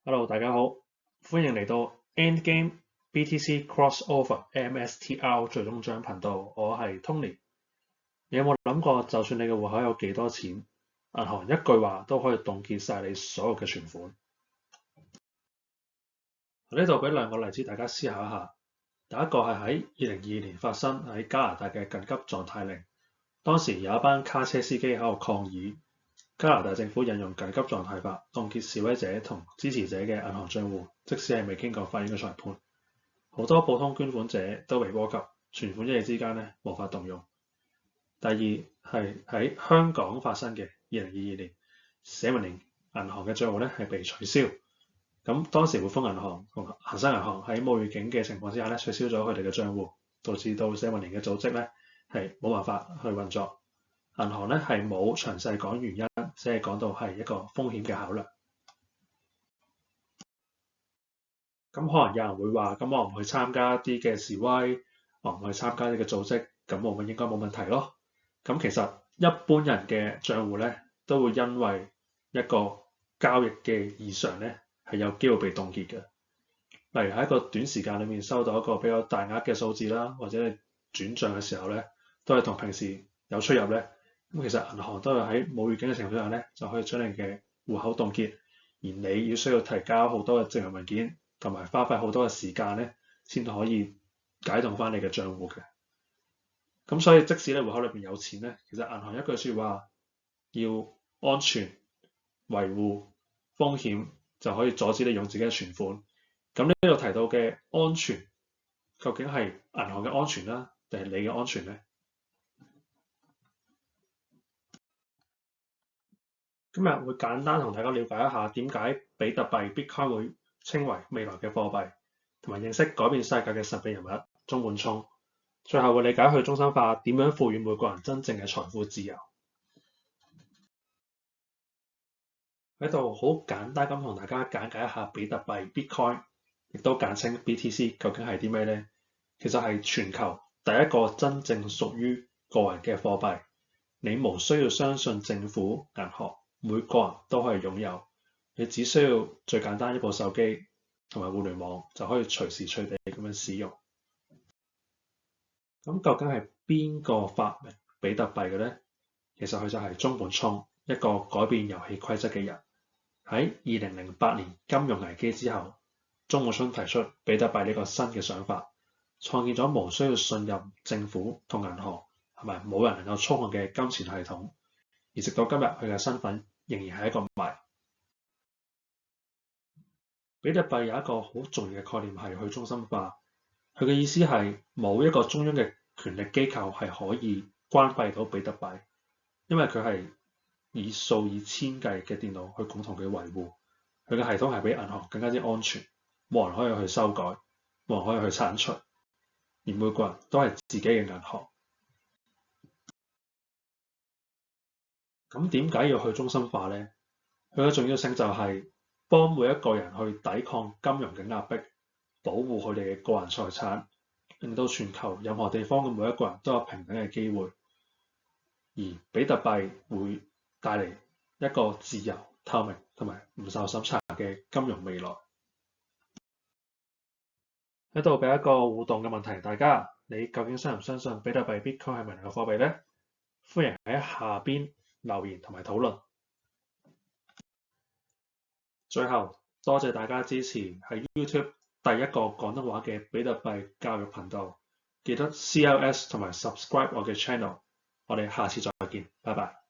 Hello，大家好，歡迎嚟到 Endgame BTC Crossover MSTR 最終章頻道，我係 Tony。你有冇諗過，就算你嘅戶口有幾多錢，銀行一句話都可以凍結晒你所有嘅存款？呢度俾兩個例子大家思考一下。第一個係喺2022年發生喺加拿大嘅緊急狀態令，當時有一班卡車司機喺度抗議。加拿大政府引用緊急狀態法，凍結示威者同支持者嘅銀行賬戶，即使係未經過法院嘅裁判。好多普通捐款者都被波及，存款一夜之間無法動用。第二係喺香港發生嘅2022年，社民連銀行嘅賬戶係被取消。咁當時匯豐銀行同恒生銀行喺冇預警嘅情況之下取消咗佢哋嘅賬戶，導致到社民連嘅組織係冇辦法去運作。銀行係冇詳細講原因，只係講到係一個風險嘅考量。咁可能有人會話，咁我唔去參加一啲嘅示威，我唔去參加呢個組織，咁我咪應該冇問題咯。咁其實一般人嘅賬戶都會因為一個交易嘅異常係有機會被凍結嘅。例如喺一個短時間裏面收到一個比較大額嘅數字啦，或者你轉賬嘅時候都係同平時有出入咁其實銀行都係喺冇預警嘅情況下就可以將你嘅戶口凍結，而你要需要提交好多嘅證明文件，同埋花費好多嘅時間先可以解凍翻你嘅賬戶嘅。咁所以即使你戶口裏邊有錢其實銀行一句説話要安全維護風險就可以阻止你用自己嘅存款。咁呢度提到嘅安全究竟係銀行嘅安全啦，定係你嘅安全呢？今日會簡單同大家了解一下點解比特幣 Bitcoin 會稱為未來嘅貨幣，同埋認識改變世界嘅神秘人物中本聰。最後會理解去中心化點樣賦予每個人真正嘅財富自由。喺度好簡單咁同大家簡介一下比特幣 Bitcoin， 亦都簡稱 BTC 究竟係啲咩呢？其實係全球第一個真正屬於個人嘅貨幣，你無需要相信政府、銀行。每個人都可以擁有，你只需要最簡單一部手機同埋互聯網就可以隨時隨地咁樣使用。咁究竟係邊個發明比特幣嘅呢？其實佢就係中本聰，一個改變遊戲規則嘅人。喺2008年金融危機之後，中本聰提出比特幣呢個新嘅想法，創建咗無需要信任政府同銀行，同埋冇人能夠操控嘅金錢系統。而直到今日，佢嘅身份仍然係一個謎。比特幣有一個好重要嘅概念係去中心化，佢嘅意思係冇一個中央嘅權力機構係可以關閉到比特幣，因為佢係以數以千計嘅電腦去共同嘅維護。佢嘅系統係比銀行更加之安全，冇人可以去修改，冇人可以去剷除，而每個人都係自己嘅銀行。咁點解要去中心化呢？佢嘅重要性就係幫每一個人去抵抗金融嘅壓迫，保護佢哋嘅個人財產，令到全球任何地方嘅每一個人都有平等嘅機會。而比特幣會帶嚟一個自由、透明同埋唔受審查嘅金融未來。喺度俾一個互動嘅問題，大家你究竟相唔相信比特幣 Bitcoin 係未來嘅貨幣呢？歡迎喺下邊留言同埋討論。最後，多謝大家支持喺 YouTube 第一個廣東話嘅比特幣教育頻道，記得 CLS 同埋 subscribe 我嘅 channel。我哋下次再見，拜拜。